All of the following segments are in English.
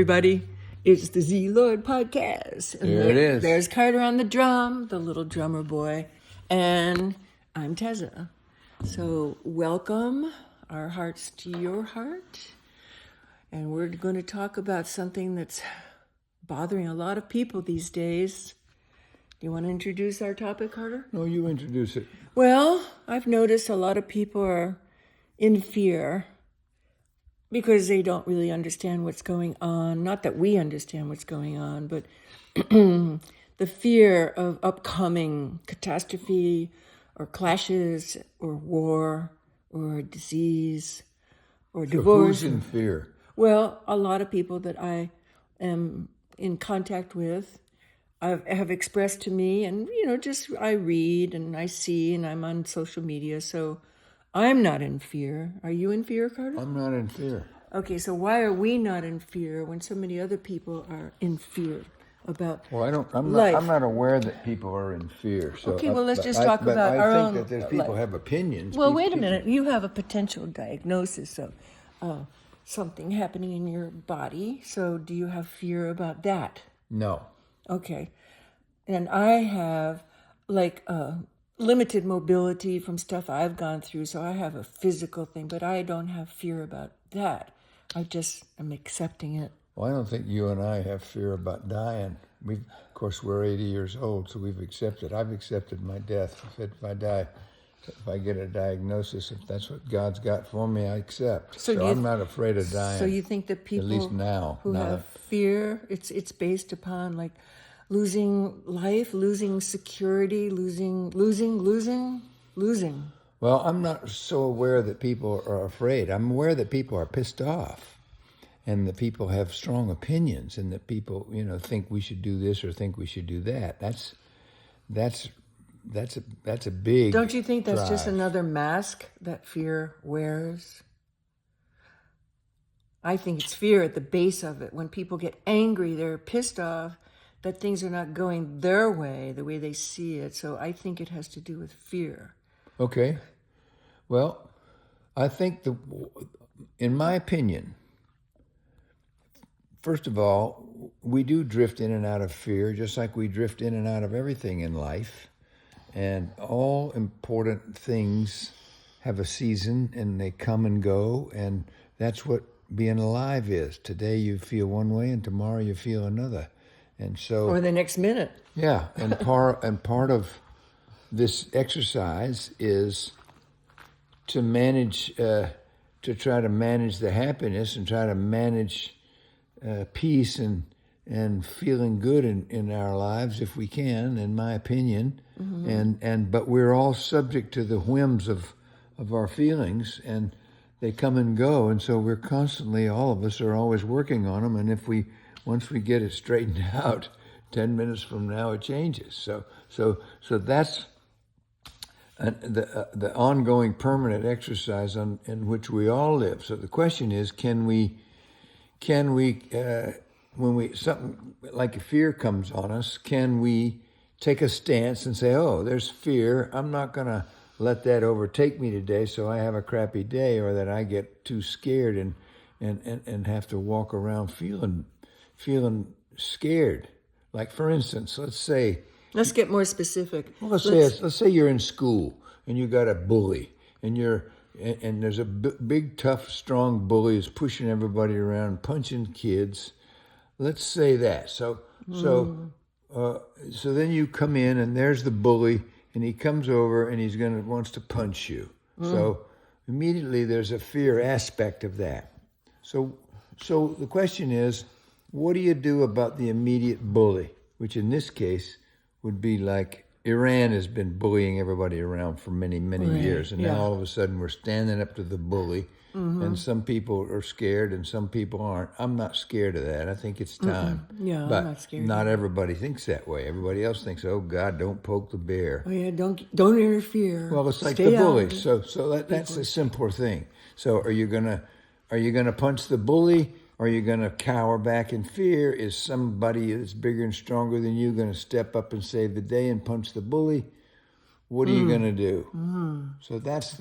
everybody. It's the Z Lord podcast. And Here it is. There's Carter on the drum, the little drummer boy. And I'm teZa. So welcome our hearts to your heart. And we're going to talk about something that's bothering a lot of people these days. Do you want to introduce our topic, Carter? No, you introduce it. Well, I've noticed a lot of people are in fear because they don't really understand what's going on. Not that we understand what's going on, but the fear of upcoming catastrophe or clashes or war or disease or divorce. Who's in fear? Well, a lot of people that I am in contact with have expressed to me, and just I read and I see, and I'm on social media, so I'm not in fear. Are you in fear, Carter? I'm not in fear. Okay, so why are we not in fear when so many other people are in fear about I'm life? not aware that people are in fear. So Okay, well, let's just talk about our own. I think that there's people have opinions. Well, wait a minute. You have a potential diagnosis of something happening in your body. So do you have fear about that? No. Okay. And I have limited mobility from stuff I've gone through. So I have a physical thing, but I don't have fear about that. I just am accepting it. Well, I don't think you and I have fear about dying. Of course, we're 80 years old, so we've accepted. I've accepted my death. If I die, if I get a diagnosis, if that's what God's got for me, I accept. So I'm not afraid of dying. So you think that people, at least now, who have fear, it's based upon like losing life, losing security, losing. Well, I'm not so aware that people are afraid. I'm aware that people are pissed off, and that people have strong opinions, and that people, think we should do this or think we should do that. That's a big. Don't you think that's drive. just another mask that fear wears? I think it's fear at the base of it. When people get angry, they're pissed off that things are not going their way, the way they see it. So I think it has to do with fear. Okay. Well, I think in my opinion, first of all, we do drift in and out of fear, just like we drift in and out of everything in life. And all important things have a season, and they come and go, and that's what being alive is. Today you feel one way, and tomorrow you feel another. And so, or the next minute. Yeah, and part of this exercise is to manage, to try to manage the happiness and try to manage peace and feeling good in our lives if we can, in my opinion. Mm-hmm. But we're all subject to the whims of our feelings, and they come and go, and so we're constantly, all of us are always working on them, and once we get it straightened out, 10 minutes from now it changes. So that's the ongoing permanent exercise in which we all live. So the question is, can we when something like a fear comes on us, can we take a stance and say, oh, there's fear, I'm not going to let that overtake me today so I have a crappy day, or that I get too scared and have to walk around feeling scared. Like, for instance, Let's get more specific. Well, let's say you're in school and you got a bully, and there's a big, tough, strong bully who's pushing everybody around, punching kids. Let's say that. So then you come in, and there's the bully, and he comes over and wants to punch you. So immediately there's a fear aspect of that. So the question is, what do you do about the immediate bully, which in this case would be like Iran has been bullying everybody around for many, many years. And now all of a sudden we're standing up to the bully, and some people are scared and some people aren't. I'm not scared of that. I think it's time. Yeah, but I'm not scared. Not everybody thinks that way. Everybody else thinks, oh, God, don't poke the bear. Oh, yeah, don't interfere. Well, it's like Stay the bully. out. So that's a simpler thing. So are you gonna punch the bully? Are you going to cower back in fear? Is somebody that's bigger and stronger than you going to step up and save the day and punch the bully? What are you going to do? So that's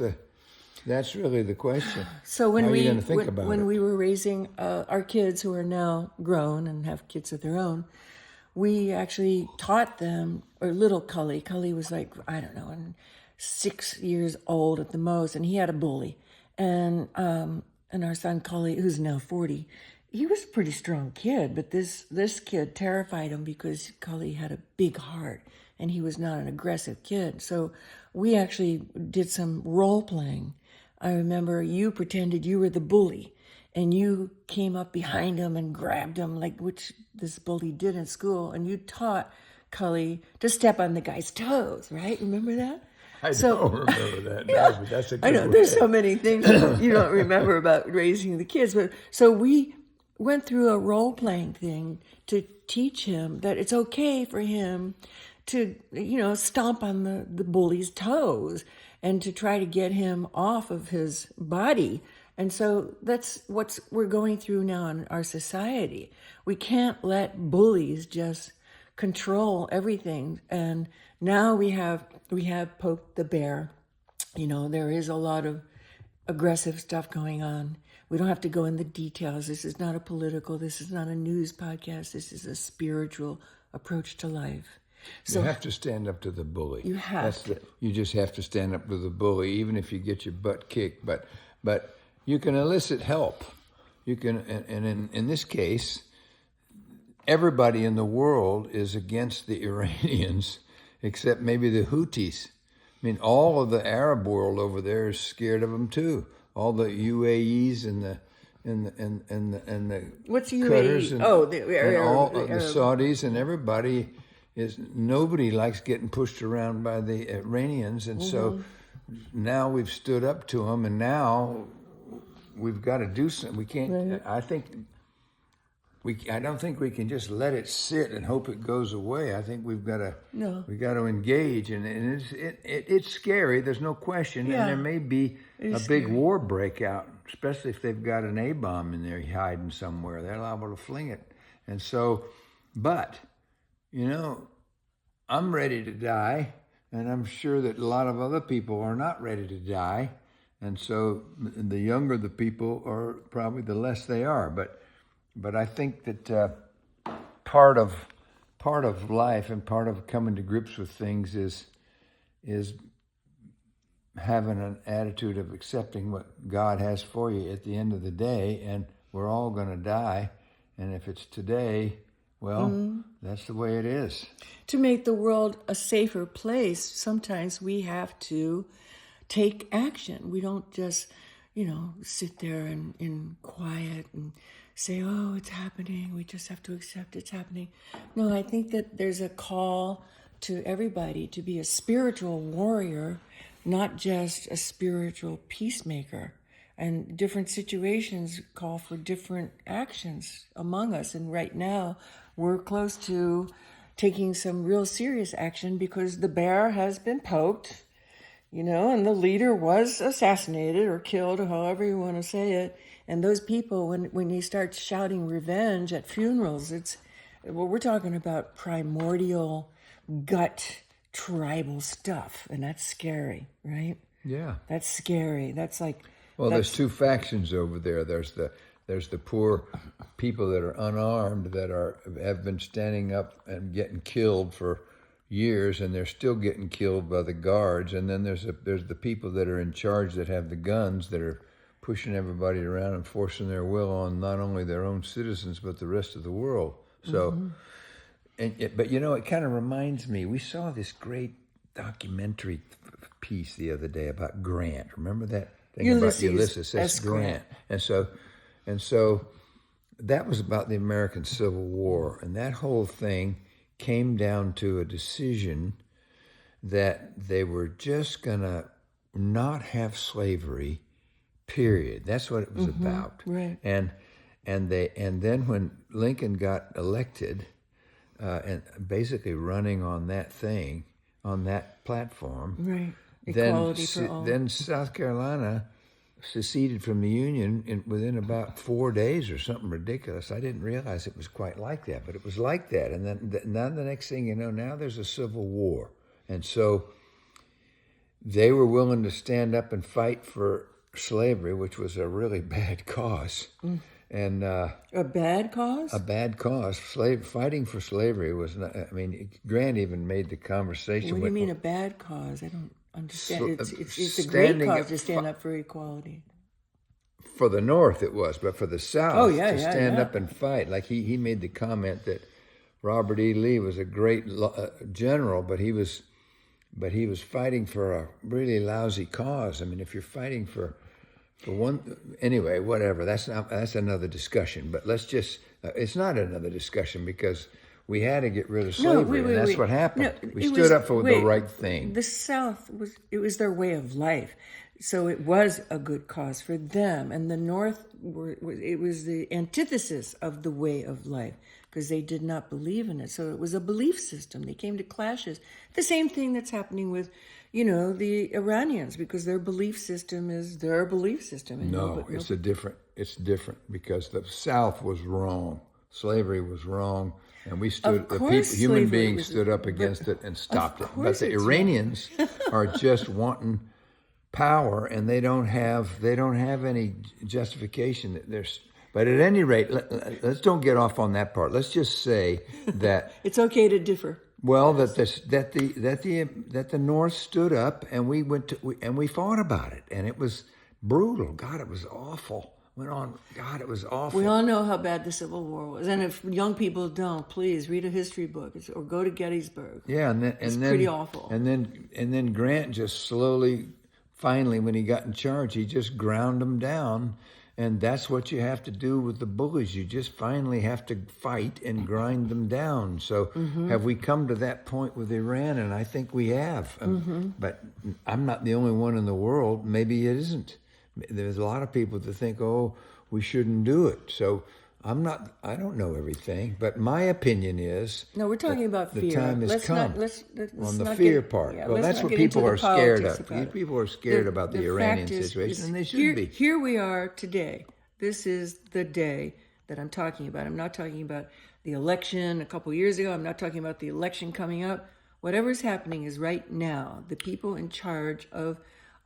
That's really the question. So when How are you we going to think about when it? we were raising our kids who are now grown and have kids of their own, we actually taught them, or little Cully. Cully was like, I don't know, 6 years old at the most, and he had a bully. And our son Cully, who's now 40, he was a pretty strong kid, but this kid terrified him because Cully had a big heart and he was not an aggressive kid. So we actually did some role playing. I remember you pretended you were the bully and you came up behind him and grabbed him, like which this bully did in school, and you taught Cully to step on the guy's toes, right? Remember that? I So don't remember that, no, but that's a I good know way. there's so many things you don't remember about raising the kids, but so we went through a role playing thing to teach him that it's okay for him to, stomp on the bully's toes and to try to get him off of his body. And so that's what we're going through now in our society. We can't let bullies just control everything. And now we have poked the bear. There is a lot of aggressive stuff going on. We don't have to go in the details. This is not a political, this is not a news podcast. This is a spiritual approach to life. You have to stand up to the bully. You have to. You just have to stand up to the bully, even if you get your butt kicked. But you can elicit help. You can, and in this case, everybody in the world is against the Iranians, except maybe the Houthis. I mean, all of the Arab world over there is scared of them too. All the UAEs and the What's Qatars UAE? and, Oh, and all the the Arab. Saudis and everybody nobody likes getting pushed around by the Iranians, and so now we've stood up to them, and now we've got to do something. We can't. Right. I don't think we can just let it sit and hope it goes away. I think we've got to. No. We got to engage, and it's scary. There's no question, Yeah. and there may be a It's big scary. war break out, especially if they've got an A-bomb in there hiding somewhere. They're liable to fling it, and so, but. I'm ready to die, and I'm sure that a lot of other people are not ready to die, and so the younger the people are, probably the less they are. But I think that part of life and part of coming to grips with things is having an attitude of accepting what God has for you at the end of the day, and we're all going to die, and if it's today, well, that's the way it is. To make the world a safer place, sometimes we have to take action. We don't just, sit there in quiet and say, oh, it's happening. We just have to accept it's happening. No, I think that there's a call to everybody to be a spiritual warrior, not just a spiritual peacemaker. And different situations call for different actions among us. And right now, we're close to taking some real serious action because the bear has been poked, and the leader was assassinated or killed, or however you want to say it. And those people, when you start shouting revenge at funerals, we're talking about primordial gut tribal stuff. And that's scary, right? Yeah. That's scary. That's like... Well, there's two factions over there. There's the poor people that are unarmed that have been standing up and getting killed for years, and they're still getting killed by the guards. And then there's the people that are in charge that have the guns that are pushing everybody around and forcing their will on not only their own citizens but the rest of the world. So, but it kind of reminds me. We saw this great documentary piece the other day about Grant. Remember that? Ulysses S. Grant. And so that was about the American Civil War, and that whole thing came down to a decision that they were just gonna not have slavery, period. That's what it was about. Right. And then when Lincoln got elected, and basically running on that thing, on that platform, Right. Equality for all. Then South Carolina seceded from the Union within about 4 days or something ridiculous. I didn't realize it was quite like that, but it was like that. And then the next thing you know, now there's a civil war. And so they were willing to stand up and fight for slavery, which was a really bad cause. And A bad cause? a bad cause. Fighting for slavery was not, I mean, Grant even made the conversation. What do you mean a bad cause? I don't understand. It's a great cause to stand up for equality. For the North it was, but for the South, to stand up and fight. Like he made the comment that Robert E. Lee was a great general, but he was fighting for a really lousy cause. I mean, if you're fighting for one, anyway, whatever. That's another discussion. But let's just, it's not another discussion because we had to get rid of slavery, and that's what happened. We stood up for the right thing. The South was their way of life, so it was a good cause for them, and the North it was the antithesis of the way of life because they did not believe in it. So it was a belief system. They came to clashes. The same thing that's happening with, the Iranians, because their belief system is their belief system. And It's different because the South was wrong. Slavery was wrong. And we human beings stood up against it and stopped it. But the Iranians are just wanting power, and they don't have any justification. But at any rate, let's don't get off on that part. Let's just say that it's okay to differ. Well, that the North stood up, and we fought about it, and it was brutal. God, it was awful. Went on. God, it was awful. We all know how bad the Civil War was, and if young people don't, please read a history book or go to Gettysburg. Yeah, it's pretty awful. And then Grant just slowly, finally, when he got in charge, he just ground them down, and that's what you have to do with the bullies. You just finally have to fight and grind them down. So have we come to that point with Iran? And I think we have. But I'm not the only one in the world. Maybe it isn't. There's a lot of people that think, oh, we shouldn't do it. So I don't know everything, but my opinion is... No, we're talking about fear. The time has come. Let's on the fear part. Yeah, well, that's what people are scared of. People are scared about the Iranian situation, and they should be. Here we are today. This is the day that I'm talking about. I'm not talking about the election a couple years ago. I'm not talking about the election coming up. Whatever's happening is right now. The people in charge of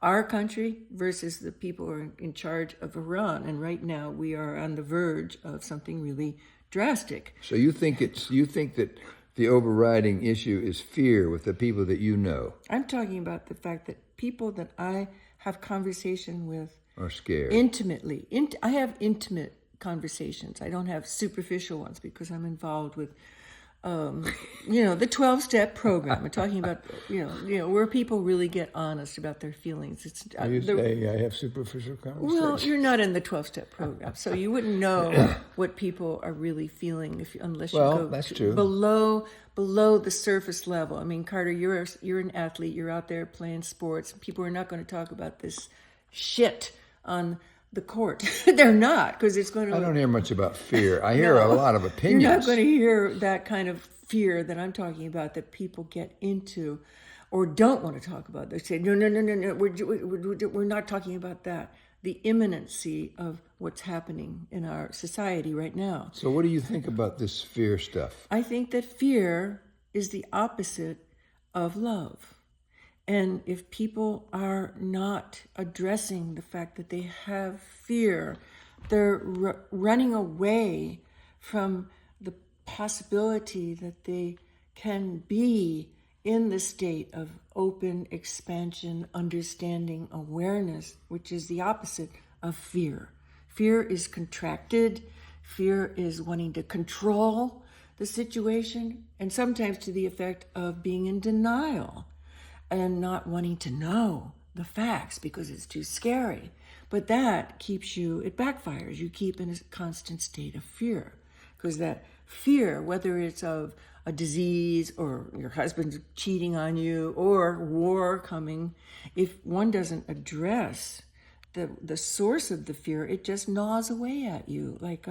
our country versus the people who are in charge of Iran. And right now we are on the verge of something really drastic. So you think that the overriding issue is fear with the people that you know? I'm talking about the fact that people that I have conversation with are scared. Intimately. I have intimate conversations. I don't have superficial ones because I'm involved with the 12-step program. I'm talking about, where people really get honest about their feelings. You say I have superficial conversations? Well, you're not in the 12-step program, so you wouldn't know what people are really feeling unless you go that's true. below the surface level. I mean, Carter, you're an athlete. You're out there playing sports. People are not going to talk about this shit on the court. They're not, because it's going to... I don't hear much about fear. I hear a lot of opinions. You're not going to hear that kind of fear that I'm talking about that people get into or don't want to talk about. They say, no, we're not talking about that. The imminency of what's happening in our society right now. So what do you think about this fear stuff? I think that fear is the opposite of love. And if people are not addressing the fact that they have fear, they're running away from the possibility that they can be in the state of open expansion, understanding, awareness, which is the opposite of fear. Fear is contracted. Fear is wanting to control the situation, and sometimes to the effect of being in denial and not wanting to know the facts because it's too scary. But that keeps you, it backfires. You keep in a constant state of fear because that fear, whether it's of a disease or your husband's cheating on you or war coming, if one doesn't address the source of the fear, it just gnaws away at you like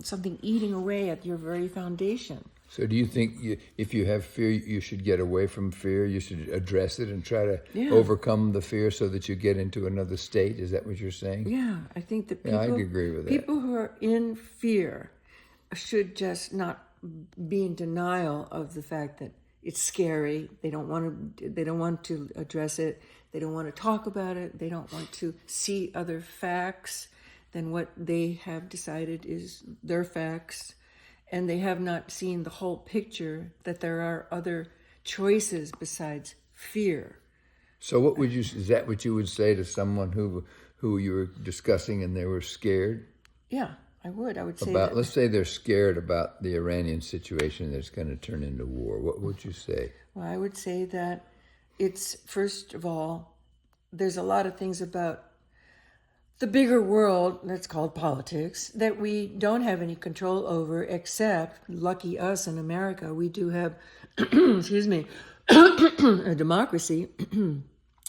something eating away at your very foundation. So do you think if you have fear, you should get away from fear? You should address it and try to overcome the fear so that you get into another state? Is that what you're saying? Yeah, I think that people, I agree with that. People who are in fear should just not be in denial of the fact that It's scary. They don't want to. They don't want to address it. They don't want to talk about it. They don't want to see other facts than what they have decided is their facts, and they have not seen the whole picture, that there are other choices besides fear. So what would you, is that what you would say to someone who you were discussing and they were scared Yeah, I would. I would say about, that. let's say they're scared about the Iranian situation that's going to turn into war. What would you say? Well, I would say that it's, first of all, there's a lot of things about the bigger world that's called politics that we don't have any control over, except, lucky us in America, we do have, excuse me, a democracy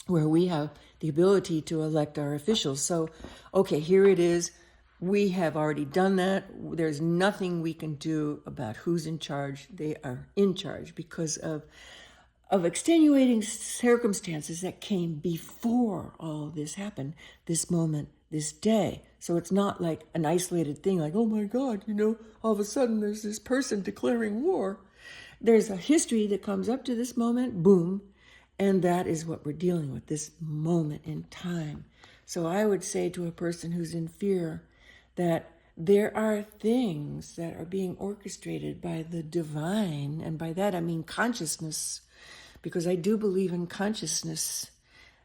where we have the ability to elect our officials. So, okay, here it is. We have already done that. There's nothing we can do about who's in charge. They are in charge because of extenuating circumstances that came before all this happened, this moment, this day. So it's not like an isolated thing, like, oh my God, all of a sudden there's this person declaring war. There's a history that comes up to this moment, boom, and that is what we're dealing with, this moment in time. So I would say to a person who's in fear that there are things that are being orchestrated by the divine, and by that I mean consciousness, because I do believe in consciousness,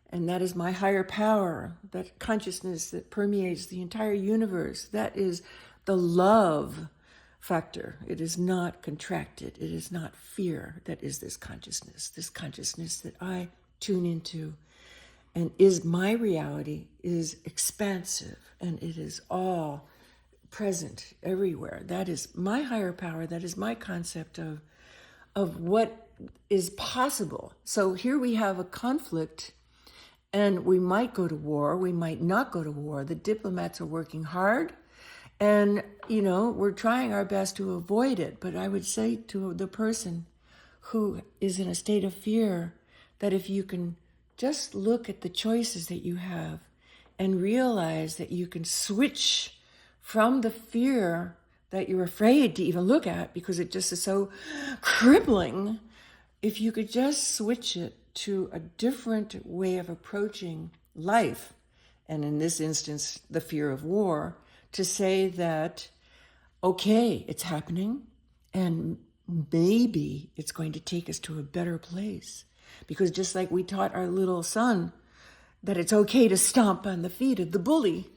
and that is my higher power, that consciousness that permeates the entire universe. That is the love factor. It is not contracted. It is not fear. That is this consciousness that I tune into, and is my reality, is expansive, and it is all present everywhere. That is my higher power. That is my concept of what is possible. So here we have a conflict, and we might go to war, we might not go to war. The diplomats are working hard, and we're trying our best to avoid it. But I would say to the person who is in a state of fear that if you can just look at the choices that you have and realize that you can switch from the fear that you're afraid to even look at because it just is so crippling, if you could just switch it to a different way of approaching life, and in this instance, the fear of war, to say that, okay, it's happening, and maybe it's going to take us to a better place. Because just like we taught our little son that it's okay to stomp on the feet of the bully,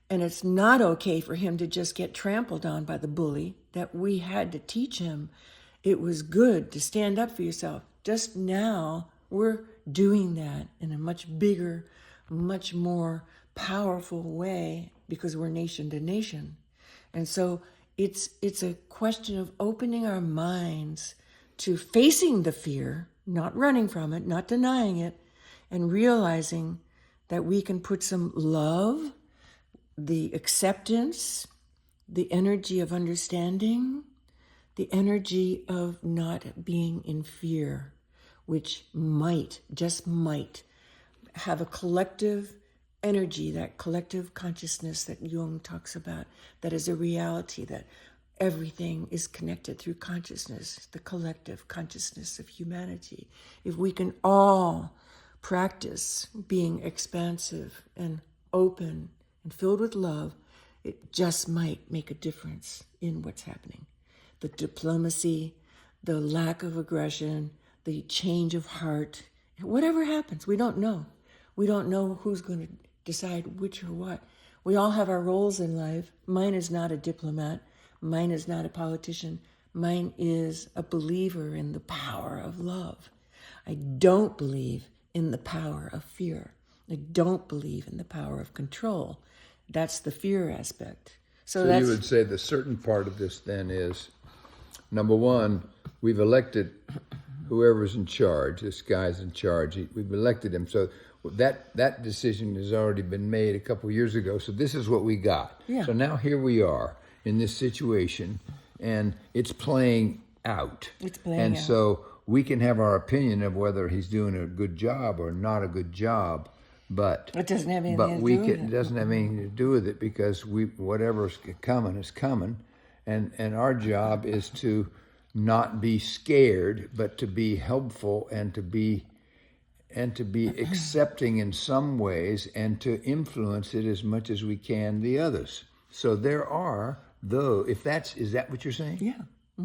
and it's not okay for him to just get trampled on by the bully, that we had to teach him it was good to stand up for yourself. Just now, we're doing that in a much bigger, much more powerful way because we're nation to nation. And so it's a question of opening our minds to facing the fear, not running from it, not denying it, and realizing that we can put some love, the acceptance, the energy of understanding, the energy of not being in fear, which might, just might, have a collective energy, that collective consciousness that Jung talks about, that is a reality, that everything is connected through consciousness, the collective consciousness of humanity. If we can all practice being expansive and open and filled with love, it just might make a difference in what's happening. The diplomacy, the lack of aggression, the change of heart, whatever happens, we don't know. We don't know who's going to decide which or what. We all have our roles in life. Mine is not a diplomat. Mine is not a politician. Mine is a believer in the power of love. I don't believe in the power of fear. I don't believe in the power of control. That's the fear aspect. So you would say the certain part of this then is, number one, we've elected whoever's in charge. This guy's in charge. We've elected him. So that decision has already been made a couple years ago. So this is what we got. Yeah. So now here we are in this situation, and it's playing out. It's playing and out. So we can have our opinion of whether he's doing a good job or not a good job, but it doesn't have anything to do with it doesn't have anything to do with it, because whatever's coming is coming, and our job is to not be scared, but to be helpful and to be accepting in some ways and to influence it as much as we can the others. So there are, though, is that what you're saying? Yeah.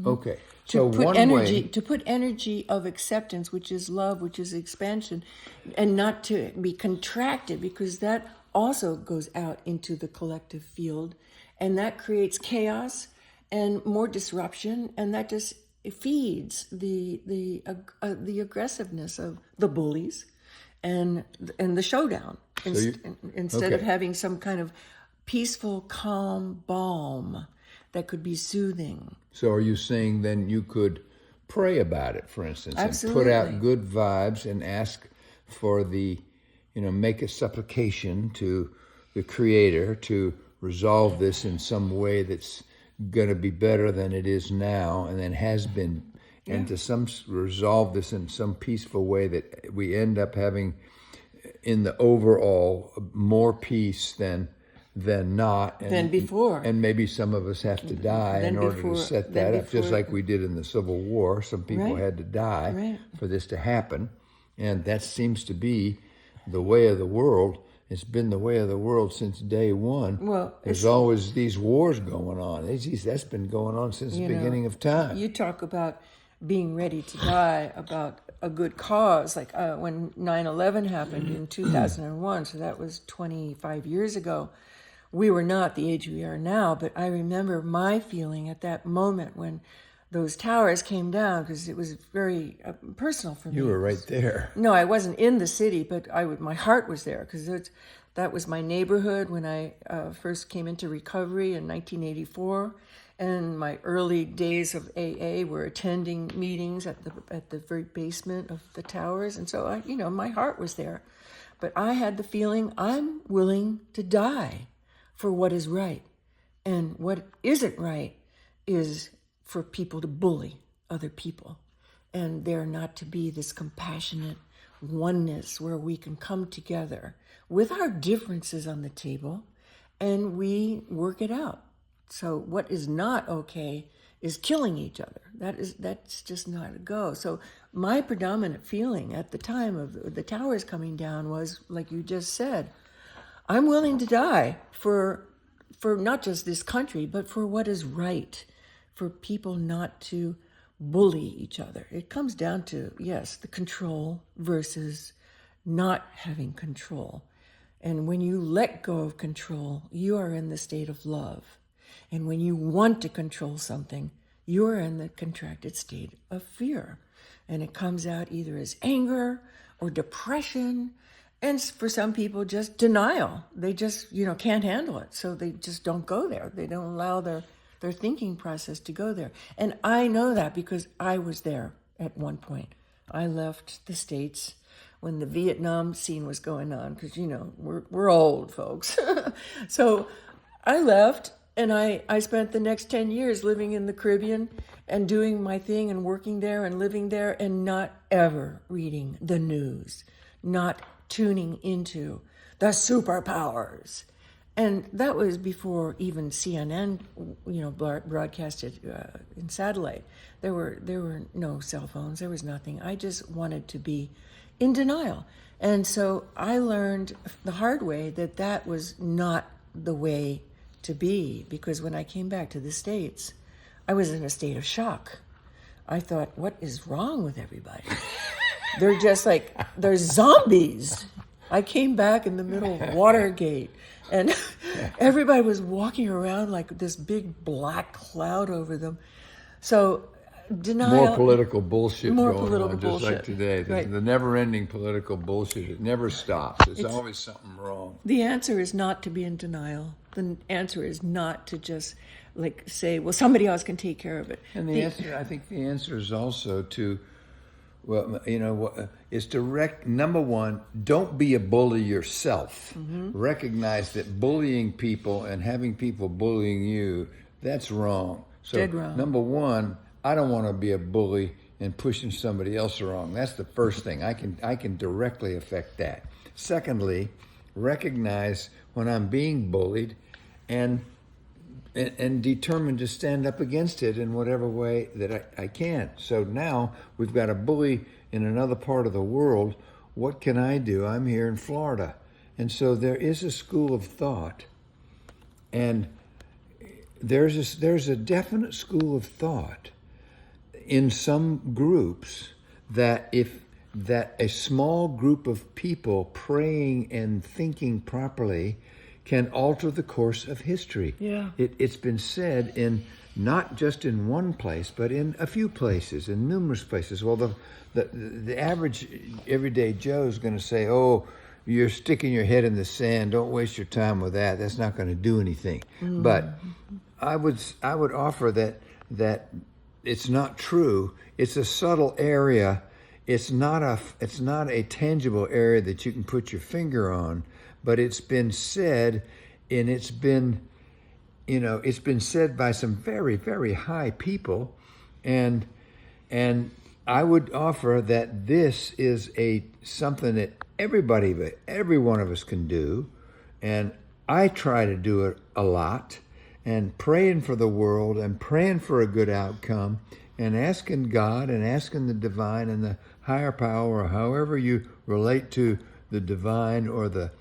Okay. To So put one energy, way, to put energy of acceptance, which is love, which is expansion, and not to be contracted, because that also goes out into the collective field, and that creates chaos and more disruption, and that just feeds the aggressiveness of the bullies and the showdown. Instead of okay. having some kind of peaceful, calm balm that could be soothing. So are you saying then you could pray about it, for instance, Absolutely. and put out good vibes and ask for make a supplication to the Creator to resolve this in some way that's going to be better than it is now and then has been, and to resolve this in some peaceful way that we end up having in the overall more peace than not, Than before. and maybe some of us have to die in order to set that up, just like we did in the Civil War. Some people Right. had to die Right. for this to happen, and that seems to be the way of the world. It's been the way of the world since day one. Well, there's always these wars going on. That's been going on since the beginning of time. You talk about being ready to die about a good cause, like when 9/11 happened in 2001, so that was 25 years ago. We were not the age we are now, but I remember my feeling at that moment when those towers came down, because it was very personal for me. You were right there. No, I wasn't in the city, but my heart was there, because that was my neighborhood when I first came into recovery in 1984. And my early days of AA were attending meetings at the very basement of the towers. And so, my heart was there. But I had the feeling I'm willing to die for what is right. And what isn't right is for people to bully other people. And there not to be this compassionate oneness where we can come together with our differences on the table and we work it out. So what is not okay is killing each other. That's just not a go. So my predominant feeling at the time of the towers coming down was, like you just said, I'm willing to die for not just this country, but for what is right, for people not to bully each other. It comes down to, yes, the control versus not having control. And when you let go of control, you are in the state of love. And when you want to control something, you are in the contracted state of fear. And it comes out either as anger or depression. And for some people, just denial. They just, can't handle it. So they just don't go there. They don't allow their thinking process to go there. And I know that because I was there at one point. I left the States when the Vietnam scene was going on, because, we're old folks. So I left, and I spent the next 10 years living in the Caribbean and doing my thing and working there and living there and not ever reading the news, not tuning into the superpowers. And that was before even CNN, broadcasted in satellite. There were no cell phones. There was nothing. I just wanted to be in denial. And so I learned the hard way that was not the way to be, because when I came back to the States, I was in a state of shock. I thought, what is wrong with everybody? They're just like, they're zombies. I came back in the middle of Watergate, and everybody was walking around like this big black cloud over them. So denial. More political bullshit More going political on, just bullshit. like today. Right. The never-ending political bullshit. It never stops. It's always something wrong. The answer is not to be in denial. The answer is not to just say, well, somebody else can take care of it. And I think the answer is also to, is to number one, don't be a bully yourself. Mm-hmm. Recognize that bullying people and having people bullying you, that's wrong. So dead wrong. Number one, I don't want to be a bully and pushing somebody else around. That's the first thing. I can directly affect that. Secondly, recognize when I'm being bullied and and determined to stand up against it in whatever way that I can. So now we've got a bully in another part of the world. What can I do? I'm here in Florida. And so there is a school of thought, and there's a definite school of thought in some groups that a small group of people praying and thinking properly can alter the course of history. Yeah. It's been said in not just in one place, but in a few places, in numerous places. Well, the average everyday Joe is going to say, "Oh, you're sticking your head in the sand. Don't waste your time with that. That's not going to do anything." But I would offer that it's not true. It's a subtle area. It's not a tangible area that you can put your finger on, but it's been said, and it's been said by some very, very high people, and I would offer that this is something that every one of us can do, and I try to do it a lot, and praying for the world and praying for a good outcome, and asking God and asking the divine and the higher power, or however you relate to the divine or the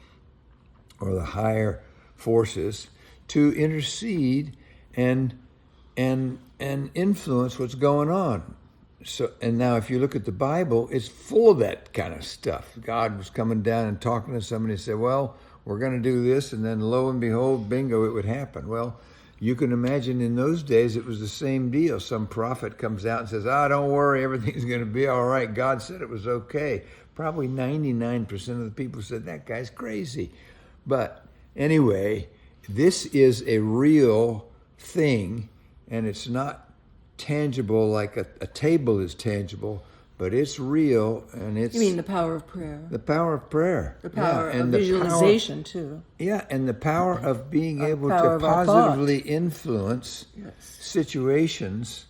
higher forces, to intercede and influence what's going on. So, and now if you look at the Bible, it's full of that kind of stuff. God was coming down and talking to somebody and said, "Well, we're going to do this," and then lo and behold, bingo, it would happen. Well, you can imagine in those days it was the same deal. Some prophet comes out and says, "Don't worry, everything's going to be all right. God said it was okay." Probably 99% of the people said, "That guy's crazy." But anyway, this is a real thing, and it's not tangible like a table is tangible, but it's real, and it's... You mean the power of prayer? The power of prayer. The power of visualization, too. Yeah, and the power of being able power to of our positively thought. influence situations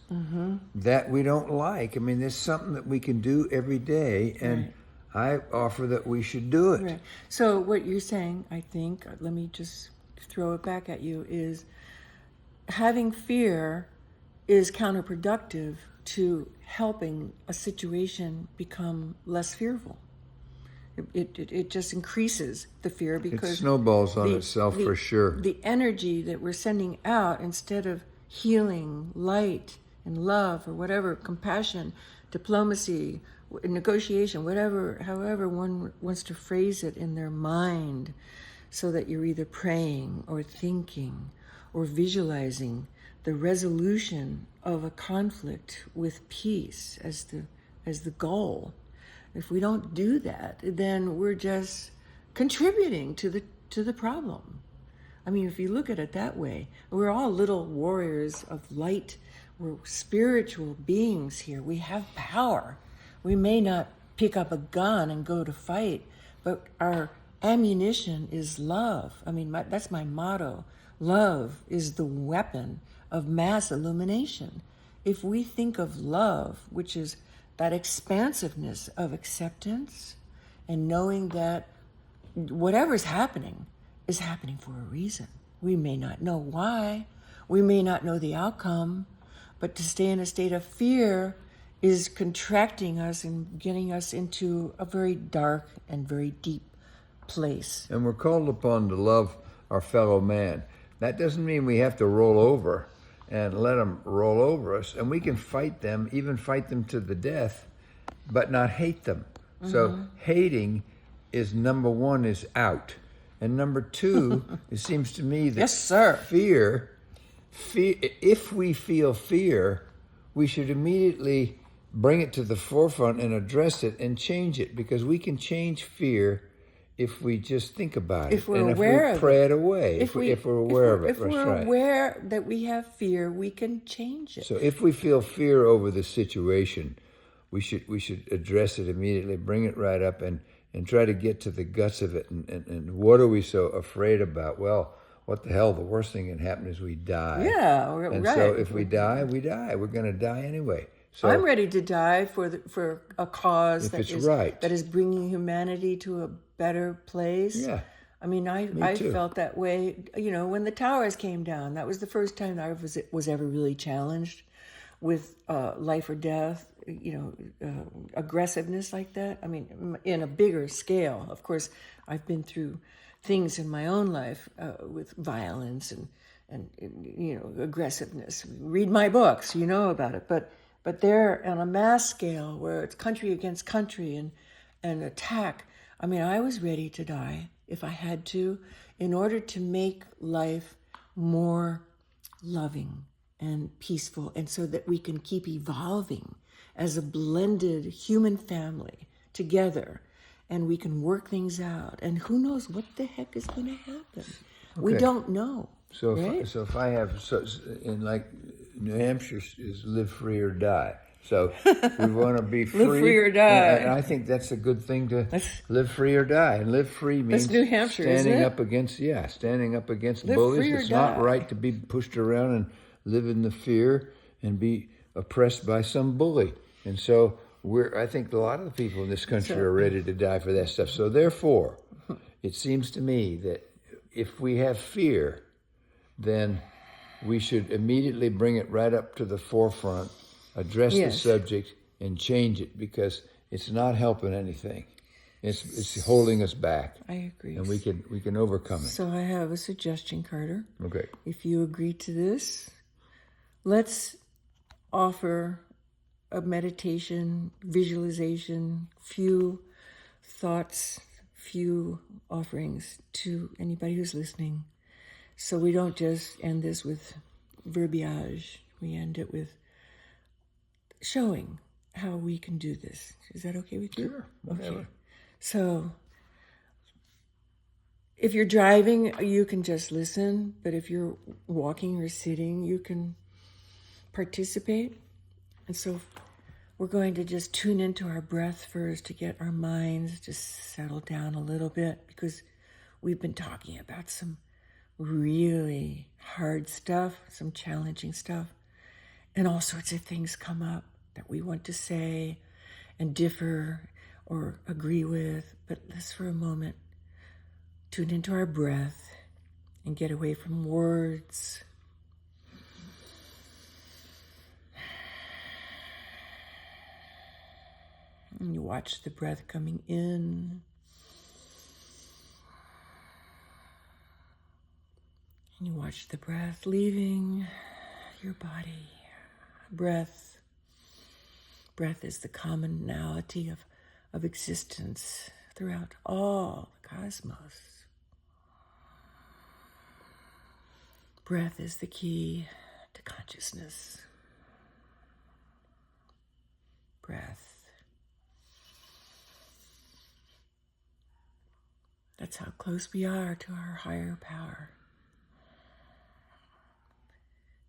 that we don't like. I mean, there's something that we can do every day, and I offer that we should do it. Right. So what you're saying, I think, let me just throw it back at you, is having fear is counterproductive to helping a situation become less fearful. It just increases the fear because it snowballs on itself for sure. The energy that we're sending out, instead of healing, light, and love, or whatever, compassion, diplomacy, negotiation, however one wants to phrase it in their mind, so that you're either praying or thinking or visualizing the resolution of a conflict with peace as the goal. If we don't do that, then we're just contributing to the problem. I mean, if you look at it that way, we're all little warriors of light. We're spiritual beings here. We have power. We may not pick up a gun and go to fight, but our ammunition is love. I mean, that's my motto. Love is the weapon of mass illumination. If we think of love, which is that expansiveness of acceptance and knowing that whatever's happening is happening for a reason. We may not know why, we may not know the outcome, but to stay in a state of fear is contracting us and getting us into a very dark and very deep place. And we're called upon to love our fellow man. That doesn't mean we have to roll over and let them roll over us. And we can fight them, even fight them to the death, but not hate them. So hating is number one, is out. And number two, it seems to me that yes, sir. Fear, if we feel fear, we should immediately bring it to the forefront and address it and change it, because we can change fear if we just think about if it, we're and aware if we of pray it. it away, if we're aware of it. If we're aware that we have fear, we can change it. So if we feel fear over the situation, we should address it immediately, bring it right up, and try to get to the guts of it. And what are we so afraid about? Well, what the hell? The worst thing that can happen is we die. Yeah, and right. so if we die, we die. We're going to die anyway. So I'm ready to die for a cause if that it's is right, that is bringing humanity to a better place. Yeah. I mean, Me I too. felt that way, when the towers came down. That was the first time I was ever really challenged with life or death, aggressiveness like that. I mean, in a bigger scale. Of course, I've been through things in my own life with violence and aggressiveness. Read my books, you know about it. But they're on a mass scale where it's country against country and attack. I mean, I was ready to die if I had to, in order to make life more loving and peaceful, and so that we can keep evolving as a blended human family together, and we can work things out. And who knows what the heck is going to happen? We Okay. don't know. So right? if I have in like New Hampshire is live free or die. So we want to be free. Live free or die. And I think that's a good thing to That's- live free or die. And live free means New Hampshire, isn't standing it? up against Live bullies. free or It's not die. right to be pushed around and live in the fear and be oppressed by some bully. And so I think a lot of the people in this country are ready to die for that stuff. So therefore, it seems to me that if we have fear, then we should immediately bring it right up to the forefront, address the Yes. subject, and change it, because it's not helping anything. It's holding us back, I agree. and we can overcome it. So I have a suggestion, Carter. Okay. If you agree to this, let's offer a meditation, visualization, few thoughts, few offerings to anybody who's listening. So we don't just end this with verbiage. We end it with showing how we can do this. Is that okay with you? Sure. Whatever. Okay. So if you're driving, you can just listen. But if you're walking or sitting, you can participate. And so we're going to just tune into our breath first to get our minds just settle down a little bit, because we've been talking about some really hard stuff, some challenging stuff, and all sorts of things come up that we want to say and differ or agree with. But let's for a moment tune into our breath and get away from words. And you watch the breath coming in. And you watch the breath leaving your body. Breath is the commonality of existence throughout all the cosmos. Breath is the key to consciousness. Breath. That's how close we are to our higher power.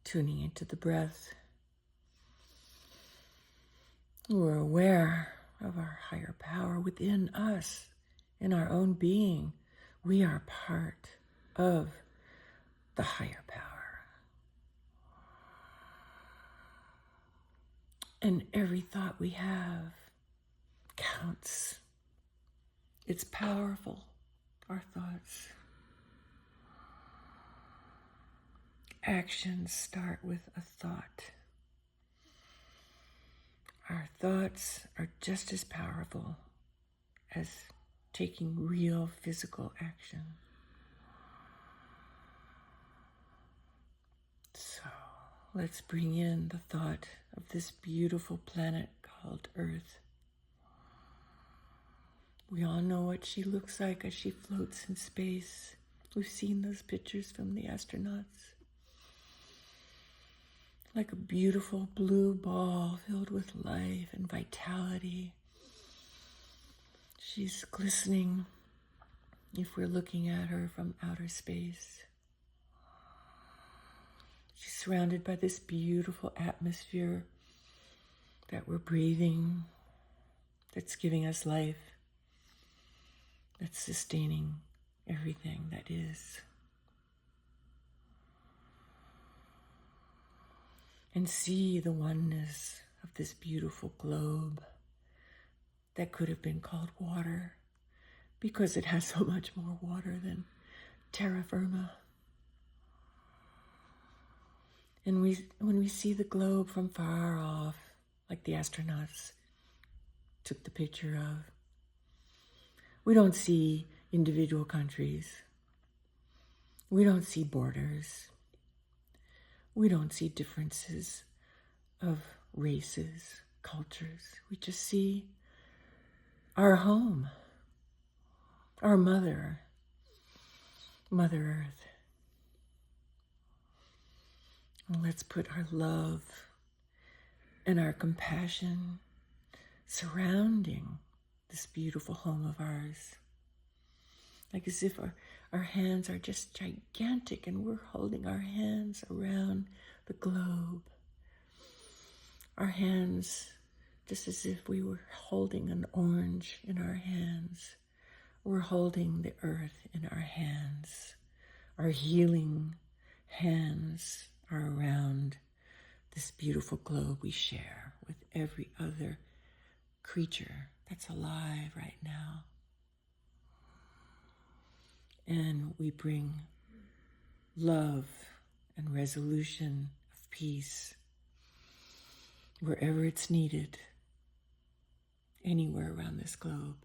Tuning into the breath, we're aware of our higher power within us, in our own being. We are part of the higher power. And every thought we have counts. It's powerful, our thoughts. Actions start with a thought. Our thoughts are just as powerful as taking real physical action. So let's bring in the thought of this beautiful planet called Earth. We all know what she looks like as she floats in space. We've seen those pictures from the astronauts. Like a beautiful blue ball filled with life and vitality. She's glistening if we're looking at her from outer space. She's surrounded by this beautiful atmosphere that we're breathing, that's giving us life, that's sustaining everything that is. And see the oneness of this beautiful globe that could have been called water, because it has so much more water than terra firma. And when we see the globe from far off, like the astronauts took the picture of, we don't see individual countries. We don't see borders. We don't see differences of races, cultures. We just see our home, our Mother Earth. And let's put our love and our compassion surrounding this beautiful home of ours. Like as if our hands are just gigantic and we're holding our hands around the globe. Our hands, just as if we were holding an orange in our hands. We're holding the earth in our hands. Our healing hands are around this beautiful globe we share with every other creature that's alive right now. And we bring love and resolution of peace wherever it's needed, anywhere around this globe.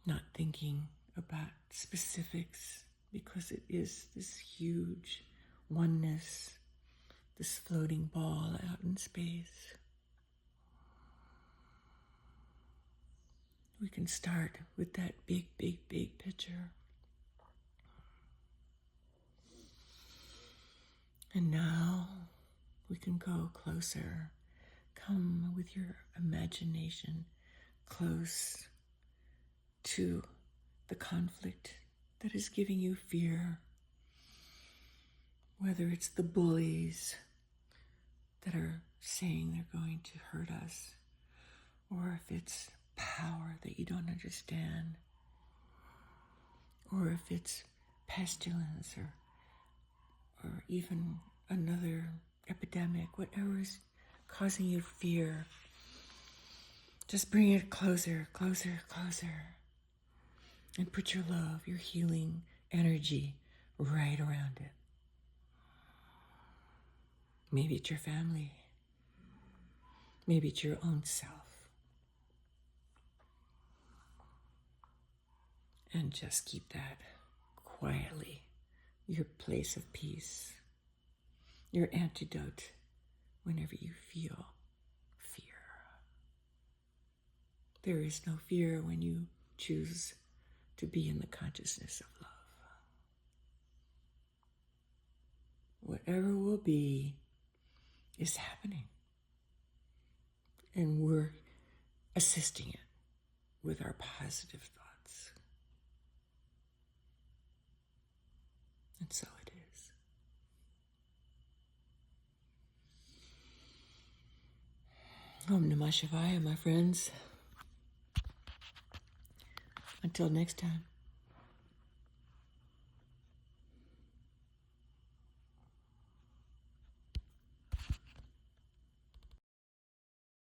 Not thinking about specifics, because it is this huge oneness, this floating ball out in space. We can start with that big, big, big picture. And now we can go closer. Come with your imagination close to the conflict that is giving you fear. Whether it's the bullies that are saying they're going to hurt us, or if it's power that you don't understand, or if it's pestilence or even another epidemic, whatever is causing you fear, just bring it closer, closer, closer. And put your love, your healing energy right around it. Maybe it's your family. Maybe it's your own self. And just keep that quietly, your place of peace, your antidote whenever you feel fear. There is no fear when you choose to be in the consciousness of love. Whatever will be is happening. And we're assisting it with our positive thoughts. And so it is. Om Namah Shivaya, my friends. Until next time.